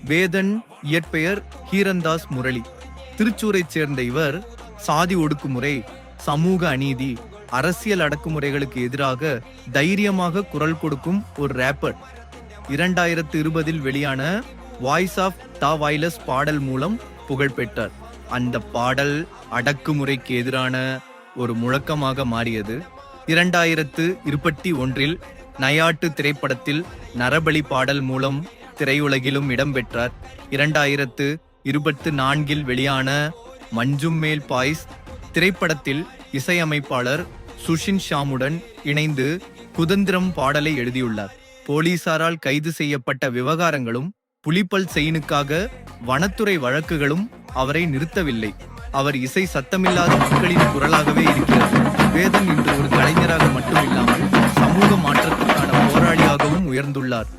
வேதன் இயற்பெயர் ஹீரந்தாஸ் முரளி. திருச்சூரைச் சேர்ந்த இவர் சாதி ஒடுக்குமுறை, சமூக அநீதி, அரசியல் அடக்குமுறைகளுக்கு எதிராக தைரியமாக குரல் கொடுக்கும் ஒரு ரேப்பர். 2020 வெளியான வாய்ஸ் ஆஃப் த வாய்லஸ் பாடல் மூலம் புகழ் பெற்றார். அந்த பாடல் அடக்குமுறைக்கு எதிரான ஒரு முழக்கமாக மாறியது. 2021 நயாட்டு திரைப்படத்தில் நரபலி பாடல் மூலம் திரையுலகிலும் இடம்பெற்றார். 2024 வெளியான மஞ்சும் மேல் பாய்ஸ் திரைப்படத்தில் இசையமைப்பாளர் சுஷின் ஷாமுடன் இணைந்து குதந்திரம் பாடலை எழுதியுள்ளார். போலீசாரால் கைது செய்யப்பட்ட விவகாரங்களும் புலிப்பல் செயினுக்காக வனத்துறை வழக்குகளும் அவரை நிறுத்தவில்லை. அவர் இசை சத்தமில்லாத மக்களின் குரலாகவே இருக்கிறது. வேதன் இன்று ஒரு கலைஞராக மட்டுமில்லாமல் சமூக மாற்றத்துக்கான போராளியாகவும் உயர்ந்துள்ளார்.